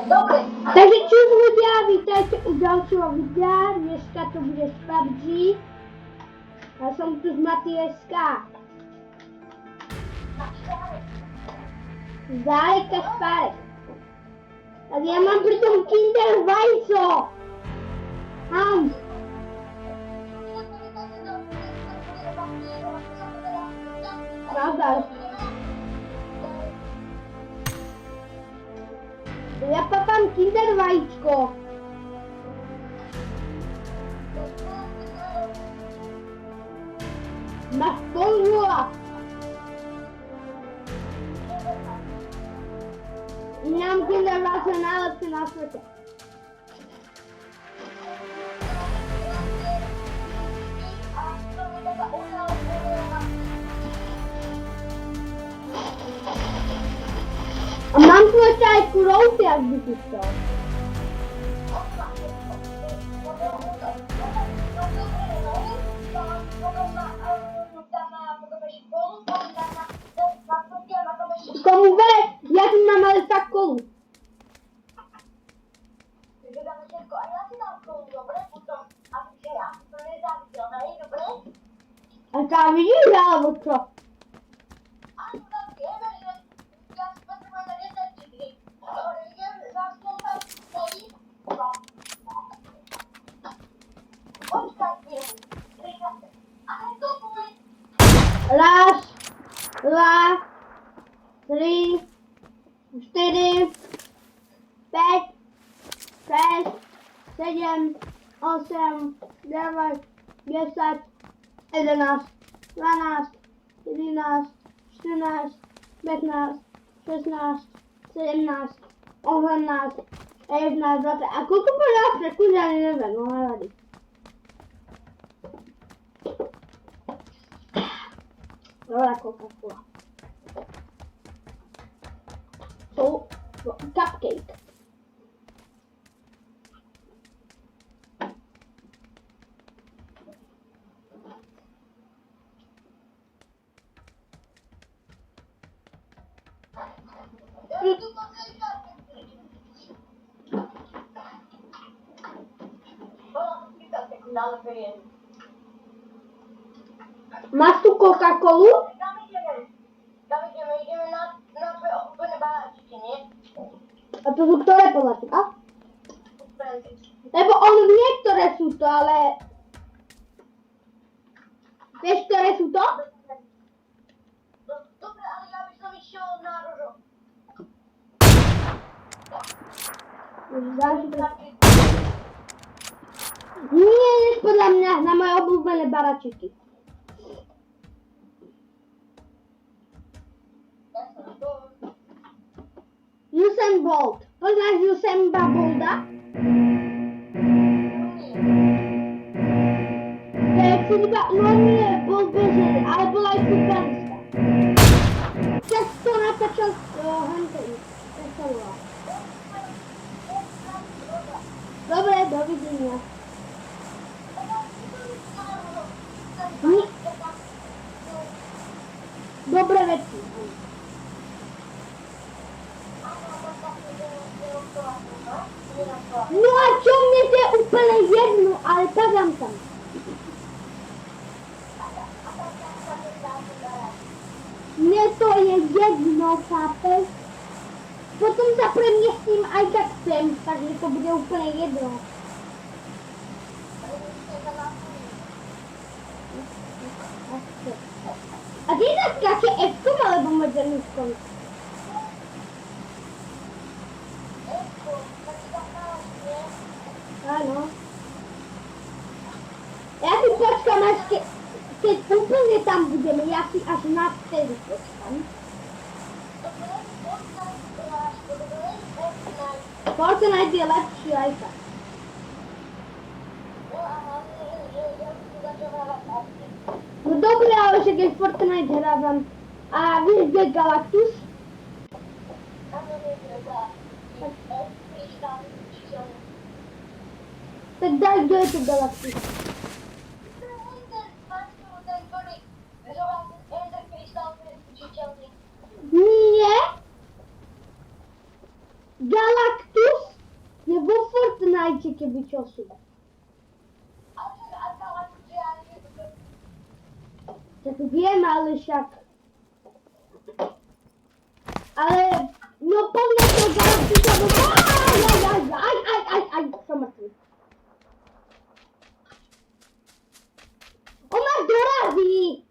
Dobre. Takže čus ľudia, vítajte u ďalšieho videa, dneska to bude z PUBG. Ja som tu z Matieska. Záleka spárek. Tak ja mám pri tom Kinder vajco. Mám. Pravda. Ja papám Kinder vajíčko. Máš polžula. Mám Kinder vajíčko najlepšie na svete. A mám tu ešte aj kurovky, ak by si chcel. Komu ver, ja tu mám ale tak kolu. A tam vidíš, alebo čo? Raz, dva, tri, čtyři, pět, šest, sedm, osm, devět, 10, 11, 12, 11, 14, 15, 16, 17, 18, 19, 20. A koľko povedal sekúnd, ja neviem, no nevadí. Dobrá Coca-Cola. So, cupcake. Máš tu Coca-Colu? Ideme na tvoje obľúbené baráčiky, nie? A to sú ktoré podľa teba? Lebo on vie, ktoré sú to, ale... Vieš, ktoré sú to? Dobre, ale ja by som išiel na rožo. Nie, ideš podľa mňa na moje obľúbené baračiky. Usain Bolt. Poznáš Usaina Bolta? To je futba... No nie, Bolt bežný, ale bola aj futbalista. Čas to natáčal Hunter. Tak sa volá. Dobre, dovidenia. Dobre veci. No a čo mne to je úplne jedno, ale padám tam. Mne to je jedno, chápeš? Potom sa premiestním aj tak sem, takže to bude úplne jedno. A ty naskáče F-kom alebo moderniskom? Áno. Ja si počkám až keď úplne tam budeme, ja si až na vtedy počkám. Fortnite je lepší aj tak. No dobre, ale že keď Fortnite hrávam. A vieš, kde je Galactus? Tak daj, kdo je tu Galactus? Nie. Galactus dajte, keby čo si. Tak viem, ale však... Ale... No podľa toho galaktika... Aj, som mŕtvý. On ma dorazí!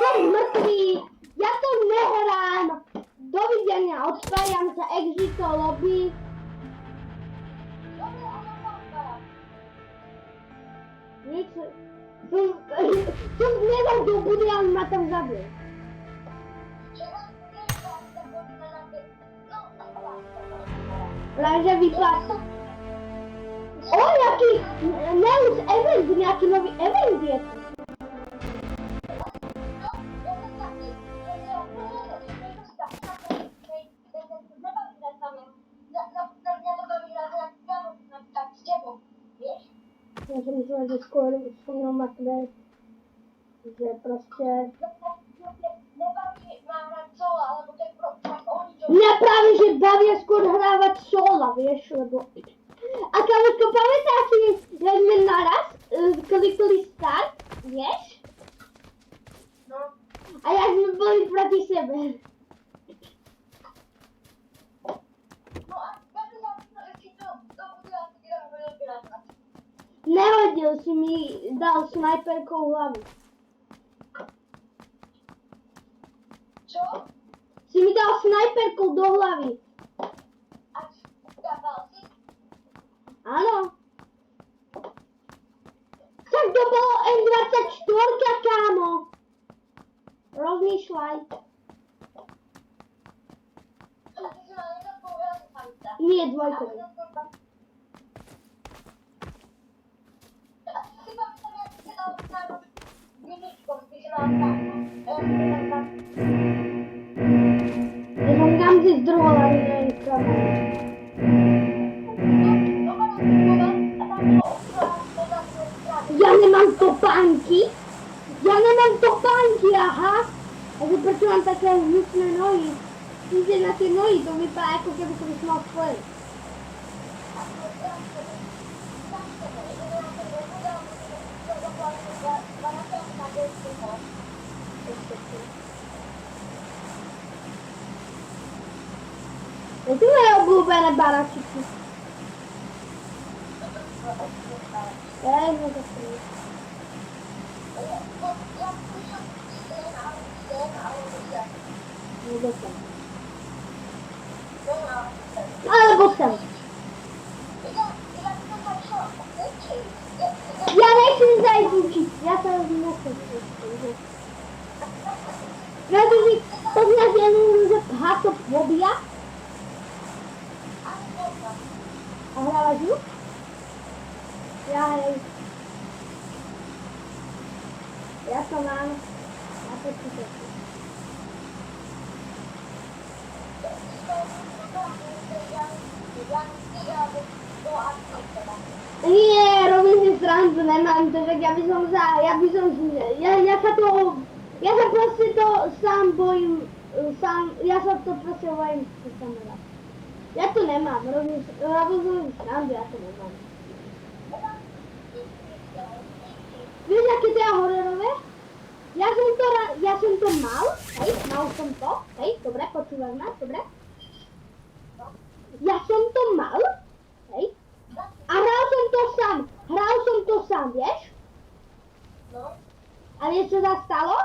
Som mŕtvý! Ja to nehrám! Dovidenia, odspájam sa, exit to lobby. Nič... Som nedal do budy, ale ma tam zabil. Lenže vyplatí. O, nejaký... Neus event, nejaký nový event je tu. Ja som myslel, že skôr som na tebe, že proste... Mňa práve, že bavia skôr hrávať sola, vieš, lebo... A kamoško, pamätáš si, že sme naraz klikli start, vieš? No. A jak sme boli proti sebe. No a si to bude asi vyrážať. Nehodil si mi, dal snajperkou hlavu. Čo? Si mi dal snajperkou do hlavy. A skapal si? Áno. Tak to bolo M24, kámo. Rozmýšľaj. A ty si ma nezapovedal, že samca. Nie, dvojkový. A ty si pamätám, jak si dal na Viničkom, ty si mal tam. Ja som tam si zdrhol, ale neviem, pravda. Ja nemám topánky? Ja nemám topánky, aha. Takže prečo mám také hnučné nohy? Ide na tie nohy, to vypadá ako keby som mal svoje. Je tu moje obľúbené baračiky. No to si. Alebo sem. Ja nechcem zajsť učiť. Ja sa nechcem učiť. Pretože to mňa zjenujú, že hasofobia. A hrávaš ju? Ja hej. Ja to mám. Ja to čítam. Nie, robím si srandu, nemám to, tak ja sa proste to sám bojím, ja sa to proste bojím, čo sa nedá. Ja to nemám, robím srandu, ja to nemám. Vieš, aké to je hororové? Ja som to mal, hej, mal som to, hej, dobre, počúvaj ma, dobre? Ja som to mal, hej, a hral som to sám, vieš? No. A vieš, čo sa stalo?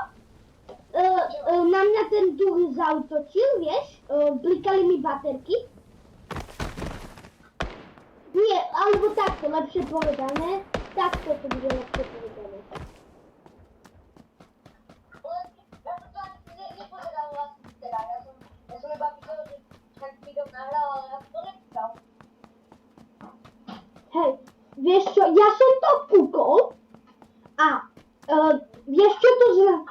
Na mňa ten duch zautočil, vieš, blikali mi baterky. Nie, alebo takto, lepšie povedané, takto to bude lepšie povedané. Ja som iba písal, že tak by to nahral, ale ja som to nepísal. Hej, vieš čo, ja som to kúkol a vieš čo to znamená,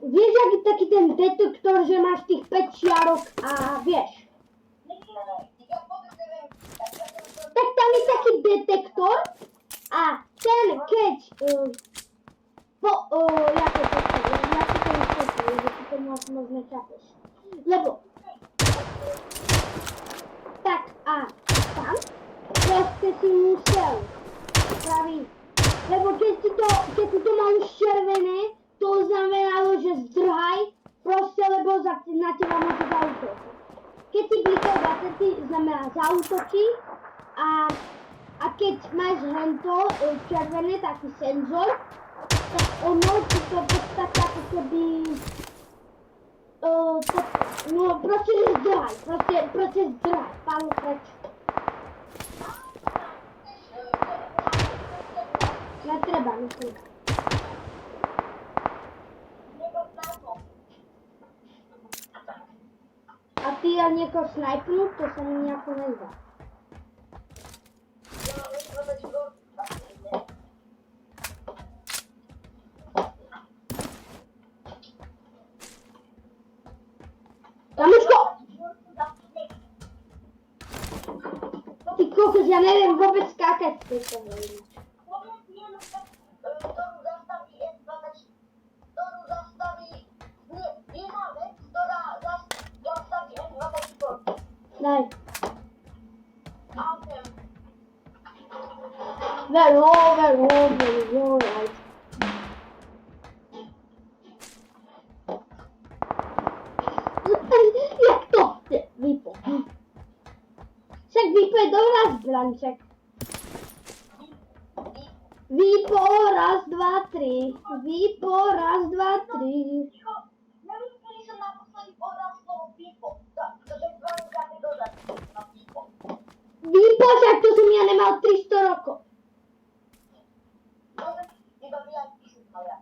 vieš aký taký ten detektor, že máš tých 5 čiarok a vieš. Tak tam je taký detektor a ten keď ja si to vysvetlím, že si to moc nechápeš. Lebo tak a tam na teba môže zaútočiť. Keď si klikol 20, znamená zaútočí a keď máš hento červené, taký senzor, tak ono ti to v podstate ako keby no proste zdrhaj, proste zdrhaj, pánu preč. Netreba. A ty ja niekoho snajpnúť, to sa mi nejako nezdá. Kamuško! Ty kokos, ja neviem vôbec skákať z tejto hry. Daj. Very right. Jak to? Vypo. Však Vypo je dobrá zbraň, však. Vypo, raz, dva, tri. Vypo, raz, dva, tri. Neviem, kedy som naposledy povedal slovo Vypo. To je veľmi také dodať na Vypo. Vypo, však to som ja nemal 300 rokov. Iba VIP som mal ja.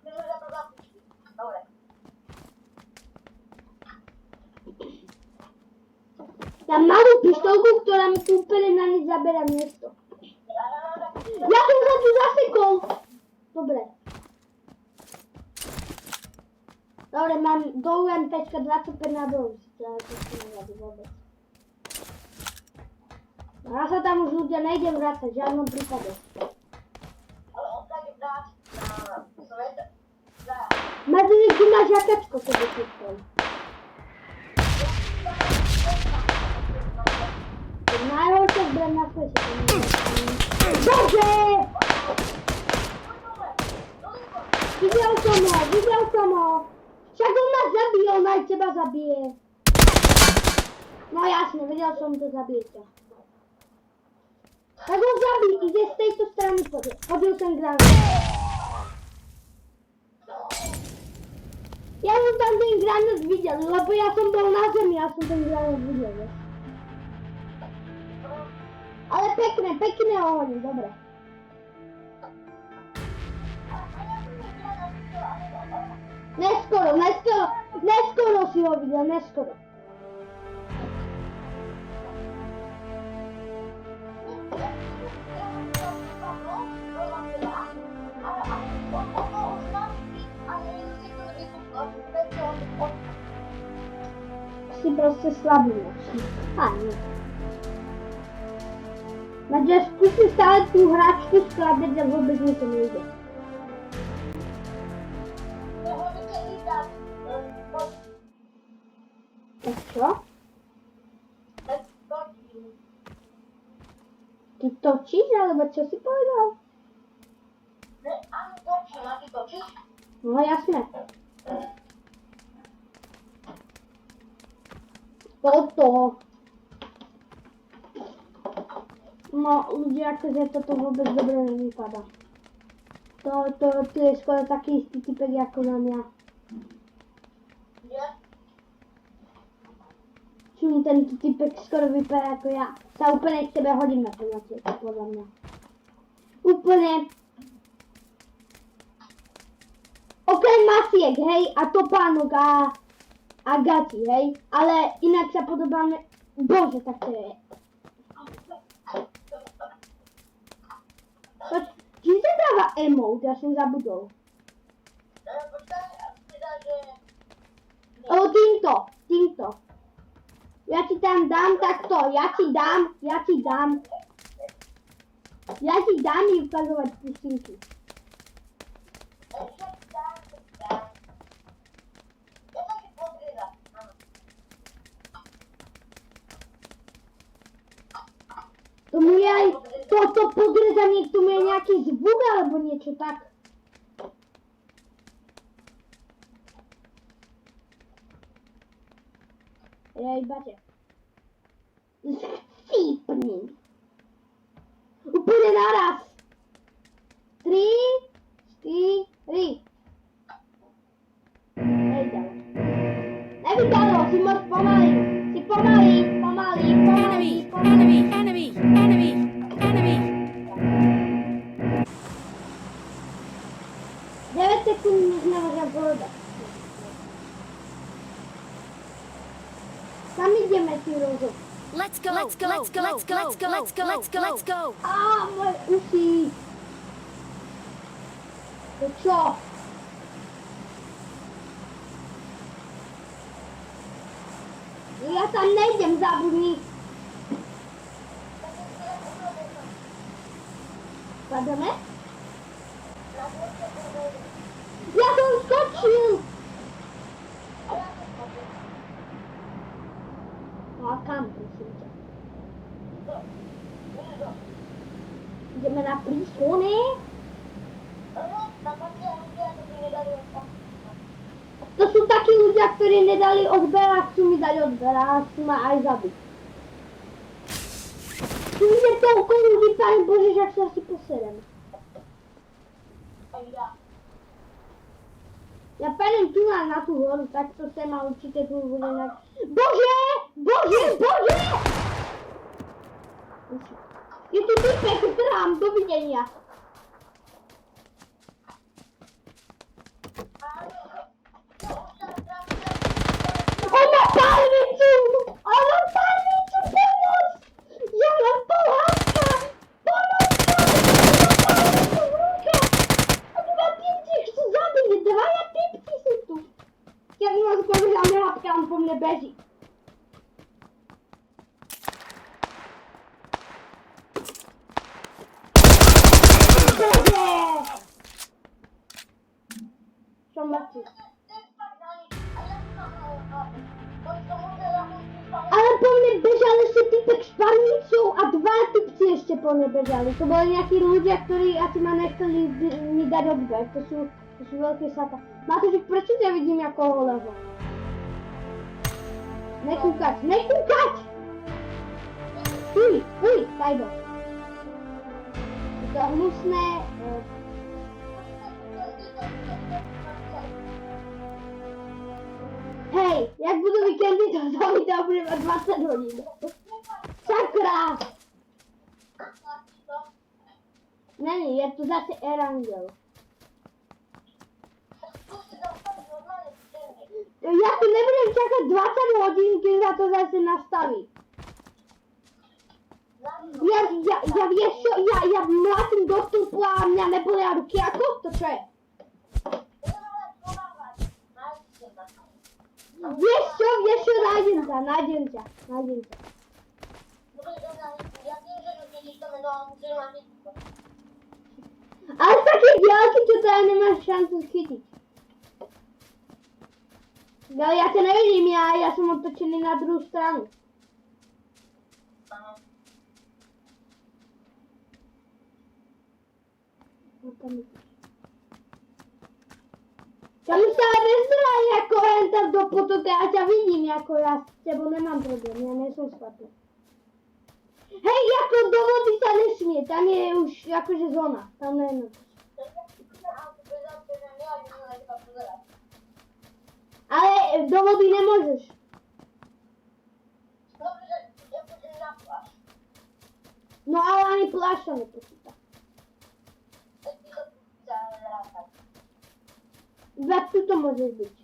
Nemôžem za to zapúčiť. Dobre. Ja mám malú pištolku, ktorá mi tu úplne na nič zabera miesto. Ja som sa tu zasekol. Dobre. Dobre, mám do UMPčka 25 nádorov. Ale to si nevadí vôbec. Ja sa tam už ľudia nejdem vrácať, v žiadnom prípade. Ale on sa ide vrátiť na svet. Máte ty máš jakačko, keby si chcel. Najhoršia zbraň na svete. Bože! Videl som ho. Však on ma zabije, on aj teba zabije. No jasne, vedel som to zabijete. Tak ho zabij, ide z tejto strany podľa. Hodil som granát. Ja som tam ten granát videl, lebo ja som bol na zemi, ja som ten granát videl, vieš. Ale pekné hovorím, dobre. Neskoro si ho videl, neskoro. Si proste slabý nočný. Nie. Takže skúsim stále tú hračku skladať a vôbec mi to nejde. Tak čo? Ty točíš, alebo čo si povedal? Áno, točím, a ty točíš? No jasné. Toto. No, ľudia, akože toto vôbec dobre nevypadá. To je skoro taký istý typek ako na mňa. Nie? Čím tento typek skoro vypadá ako ja. Sa úplne k tebe hodíme, podľa mňa. Úplne. Okrem masiek, hej, a topánok a gati, hej. Ale inak sa podobáme. Bože, tak to je. Či sa dáva emote? Ja som zabudol. Počkaj, teda, že... Týmto. Ja ti tam dám takto, ja ti dám mi ukazovať pustinky. Ja sa ti podriedam. Tomu je aj toto podrezanie, k tomu je nejaký zvuk alebo niečo tak. Jej, bacie. Chcípni. Úplně naraz. 3, 4. Nevydalo. Nevydalo, jsi moc pomalý. Jsi pomalý, pomalý, pomalý, Enemy! pomalý. Enemy! Enemy! Enemy! Enemy! 9 sekund už nemůžem pohodat. Kam jdeme, ty rozo? Let's go! Let's go! Let's go! Let's go! Let's go! Let's go! Let's go! Let's go! Moje uši. To čo? Já tam nejdem, zabudni. Pademe? Já jsem skočil. No a kam, prosím tě? Jdeme na prísony? To sú takí ľudia, ktorí nedali odberák, chcú mi dať odberák, chcú ma aj zabiť. Tu ide toľko ľudí, Pane Bože, že ak sa asi poserem. Ja pôjdem tu na tú horu, tak to sa ma určite tu bude na... Bože! Bože! Bože! Je tu typek, trhám, dovidenia. On má pálnicu! On má pálnicu! Pomoc! Ja mám polháčka! Pomoc! Pálnicu v ruke! A dva typci chcú zabiť! Dvaja typci sú tu! Ja som vás povedal, nehapka, on po mne beží. Bože! Som mŕtvy. Ale po mne bežal ešte typek s parnicou a dva typci ešte po mne bežali. To boli nejakí ľudia, ktorí asi ma nechceli mi dať odber. To sú veľké sata. Matúšik, prečo ťa vidím ako holého? Nekúkať, nekúkať! Uj, daj do. Je to hnusné. Hej, jak budú víkendy, to za video bude mať 20 hodín. Sakra! Není, je tu zase Erangel. Ja tu nebudem čakať 20 hodín, keď sa to zase nastaví. Ja vieš čo, ja mlátim do stupu a mňa nebolia ruky ako? To čo je? Vieš čo, nájdem ťa. Ale také diaľky, čo to aj nemáš šancu chytiť. Ale ja ťa nevidím, ja som otočený na druhú stranu. Tam sa nezdraj ako len tam do potoka, ja ťa vidím, ako ja s tebou nemám problém, ja nie som spadný. Hej, ako do vody sa nesmie, tam je už akože zóna, tam neviem. Ale do vody nemôžeš. No ale ani pláž sa nepočíta. Iba tuto môžeš byť.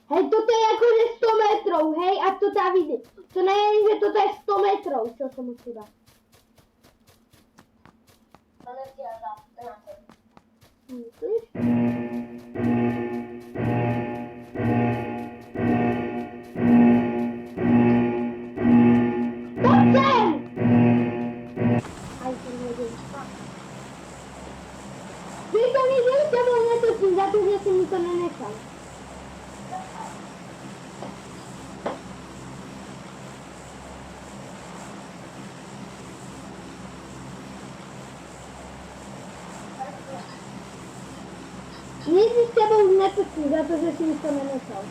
Hej, toto je akože 100 metrov, hej, ak to tá vidí. To nie je, že toto je 100 metrov, čo som od teba. Myslíš? Poď sem! Aj som nevedel. Ty to nevieš, že tebou netočím, za to, že si mi to nenechal. Nic s tebou netočím, za to, že si mi to nenechal.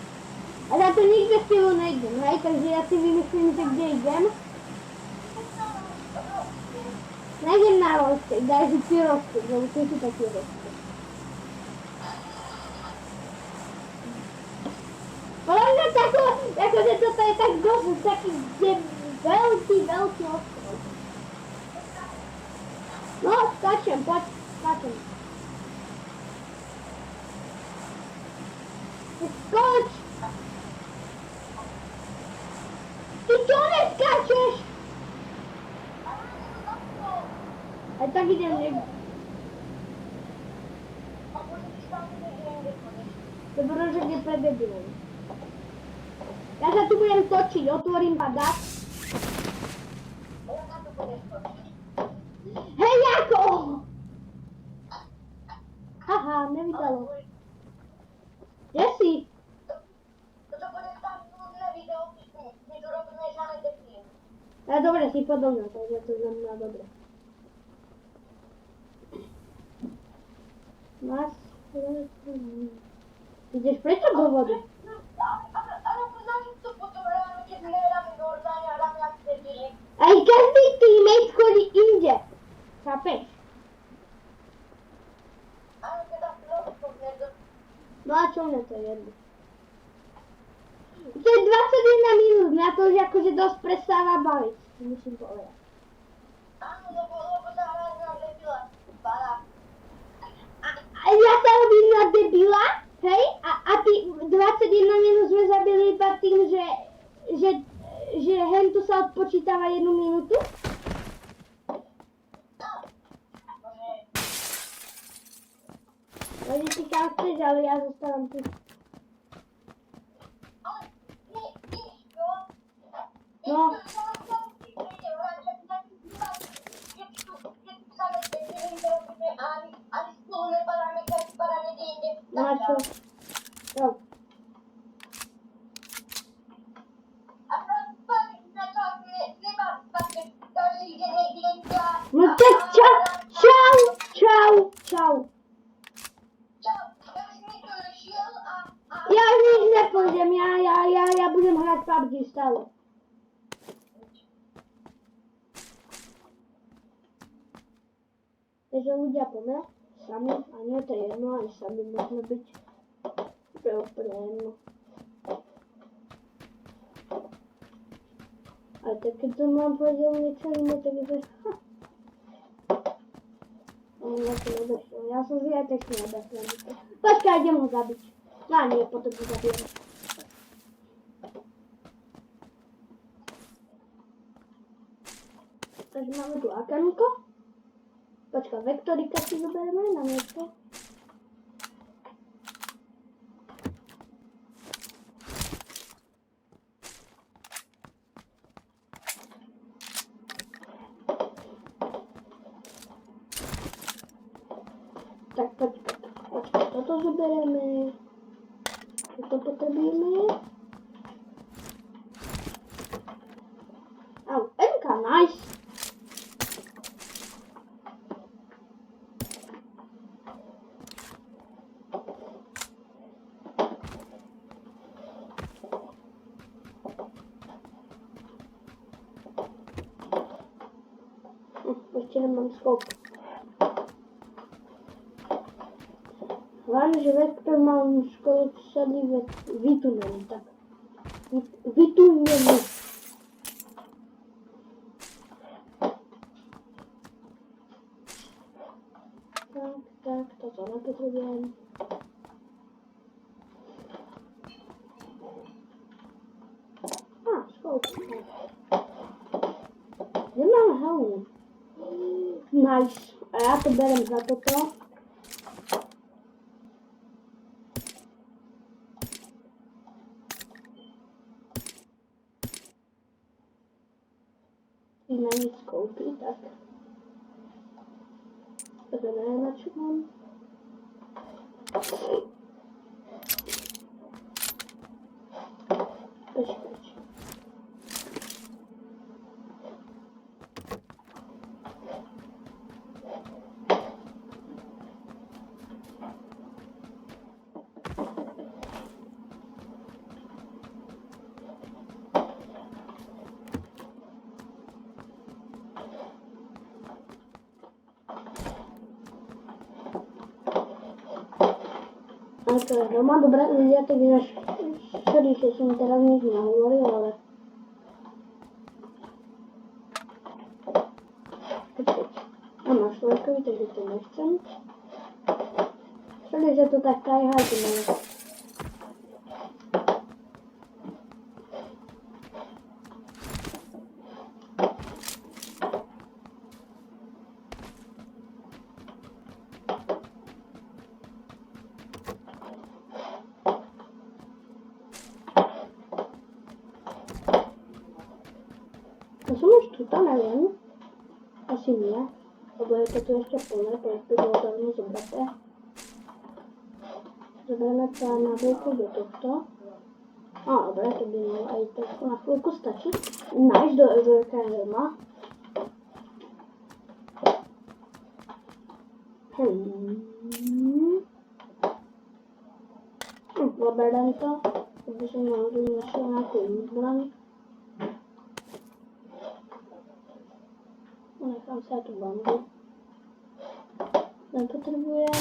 Ale ja to nikde s tebou nejdem, hej? Takže ja si vymyslím, že kde idem. Nejdem na rozsek, daj si ti rozsek, lebo ty si taký rozsek. Podľa mňa tako, akože toto je tak dosť, taký veľký ostrov. No, skáčem, poď, skáčem. Skoč! Ty čo neskáčeš? Aj tak idem niekde. Dobro, že kde predebilujem. Ja sa tu budem točiť, otvorím padák. Hej, ako? Haha, nevydalo. Kde si? Toto bude tam nudné video, kde to robíme žádné debil. Ja dobre, si podobná, takže to znamená dobre. Ideš prečo do vody? Ale poznáš to potom hráme, keď hráme normálne a hráme jak debili. Aj každý teammate chodí inde. Chápeš? Ale teda trošku nedo... No a čo mne to je jedno? To je 21 minút, mňa to už akože dosť prestáva baviť, musím povedať. Áno, lebo sa hráme na debila. Balá. A ja sa robím na debila, hej? A ty 21 minút sme zabili iba tým, že hentu sa odpočítava 1 minútu? Lebo si kam chceš, ale ja zostávam tu. Ale víš čo? No. Ani spolu nepadáme, keď padá niekde inde. No a čo? No. A práve na to nemá spať, každý deň niekde inde. No tak čau. Čau, ja by som niekto nešiel a... Ja už nič nepôjdem, ja budem hrať PUBG stále. Takže ľudia poďme, sami, a nie to je jedno, aj sami môžeme byť. To je úplne jedno. Ale tak keď som vám povedal niečo iné, takže... Ja to nedošlo, ja som si aj tak si nedošlo. Počkaj, idem ho zabiť. No a nie, potom ho zabijem. Takže máme tu akanko. Počkaj, vektorika si zoberieme na miesto. Tak počkaj, toto zoberieme. Toto potrebujeme. Au, MK, nice. Ešte nemám skop. Hlavne, že vektor mám skoro všade vytunený, tak. Vytunený. Tak, toto nepotrebujem. Skop. Nemám helmu. Nice. A ja to berem za toto. Na nic koupí, tak. To neviem, na čo mám. Počkať. ale to je doma. Dobre, ľudia, takže sorry, že som teraz nič nehovoril, ale... Počkať. Mám na človekovi, takže to nechcem. Sorry, že to tak tryhardím, ale... To som už tuto, neviem. Asi nie. Lebo je to tu ešte plné, to je bolo dávno zobraté. Zoberieme sa na chvíľku do tohto. Á, dobre, to by malo aj tak na chvíľku stačiť. Nájsť do helma. Zoberiem to, aby som našiel nejakú inú zbraň. Nechám sa tu bombu. Nepotrebujem.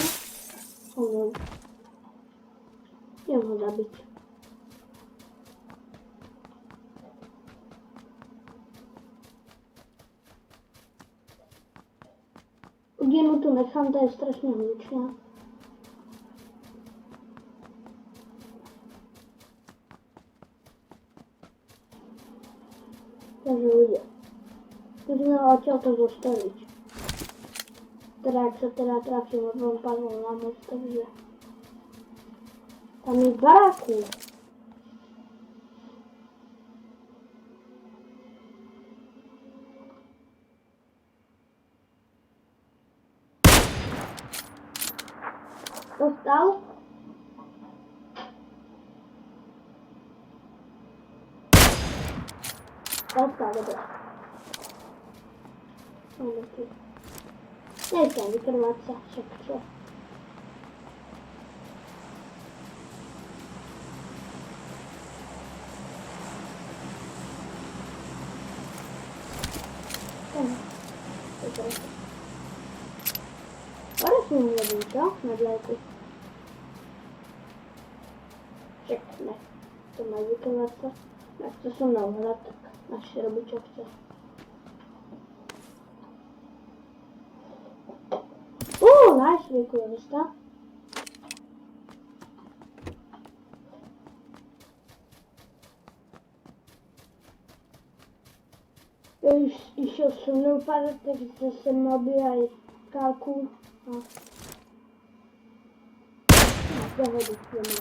Idem ho zabiť. Genu tu nechám, to je strašne hlučná. Takže ľudia. Musíme odtiaľ to zostaviť. Teda, ak sa teda trafím, odvom padol na moc, takže... Tam je baráku. Dostal? Dostal, dobre. Nechcem vykrvať sa, však čo. Dobre. Teraz mi nebudú, čo? Na diaľku. Však ne. To má vykrvať sa. Nechce som na uhľad, tak naši robiť čo chce. Nice, vykujem sa. Ja už išiel som neupadať, takže som robil aj kalku. A pohodiť ideme.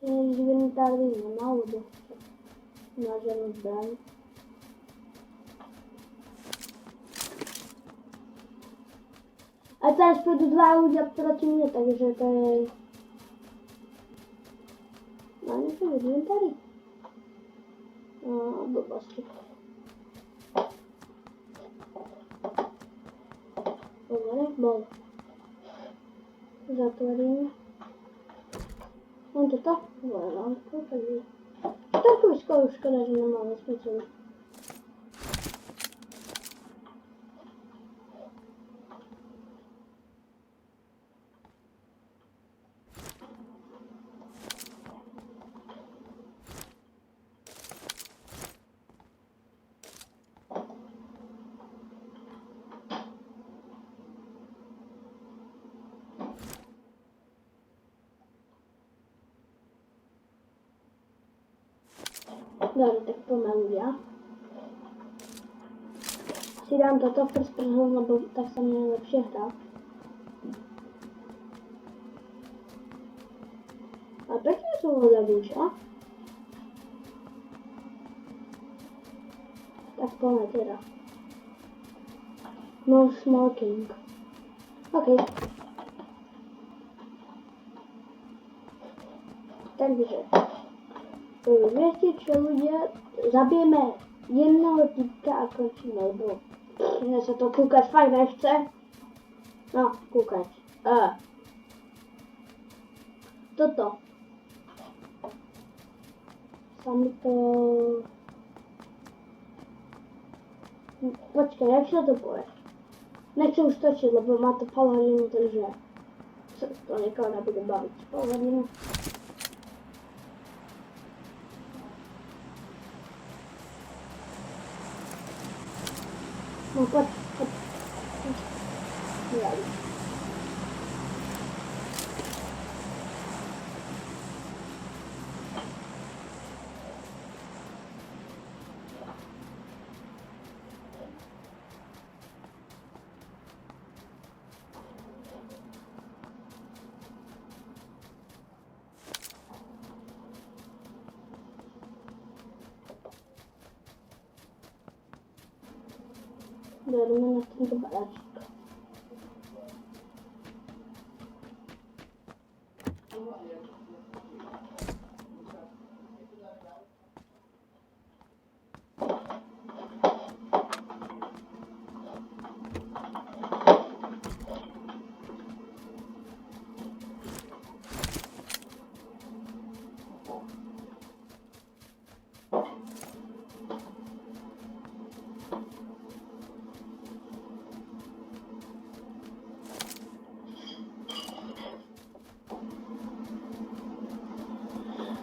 Inventári nemá, lebo na žiadnu zbraň. A teraz pôjdu dva ľudia proti mne, takže to je... Má niečo v inventári? Blbosti. Dobre, bol. Zatvoríme. Mám toto? Mám to, takže... Takú škoda, že nemám osvietené. Dobre, tak poďme ľudia. Si dám toto first person, lebo tak sa mne lepšie hrá. A pekne som ho zabil, čo? Tak poďme teda. No smoking. OK. Takže... Viete čo ľudia, zabijeme jedného typka a končíme, lebo mne sa to kúkať fakt nechce. No, kúkať. Toto. Tam to... Počkaj, jak sa to povie? Nechcem už točiť, lebo má to pol hodinu, takže sa to nikoho nebude baviť. Pol hodinu. No poď. Ja. Dorme na tento baráček.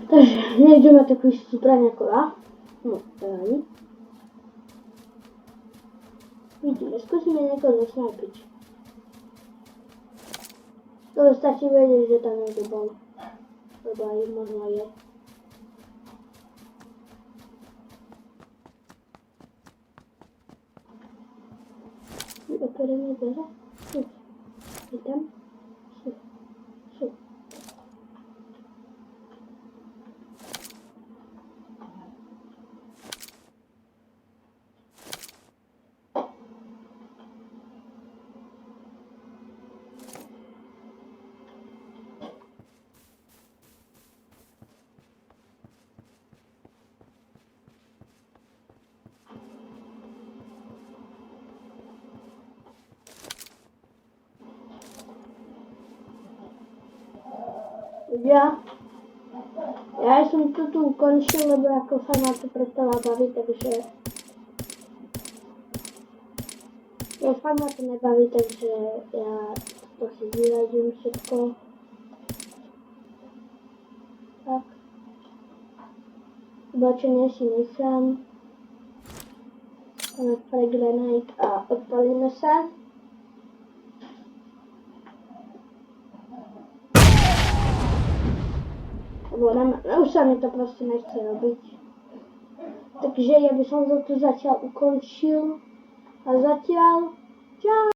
Takže nejdeme takú istú zbraň ako ja. No, tady. Vidíme, skúsime niekoho zasnajpiť. To stačí vedieť, že tam niekto bol. Lebo aj možno je. Otvoríme dvere. Je tam. Sú. Ja som to tu ukončil, lebo ako sa ma to prestala baviť, takže... Ja fakt ma to nebaví, takže ja to si vyradím všetko. Tak. Oblečenie si nechám. Dáme pre grenade a odpalíme sa. Už sa mi to proste nechce robiť. Takže ja by som to tu zatiaľ ukončil. A zatiaľ, čau!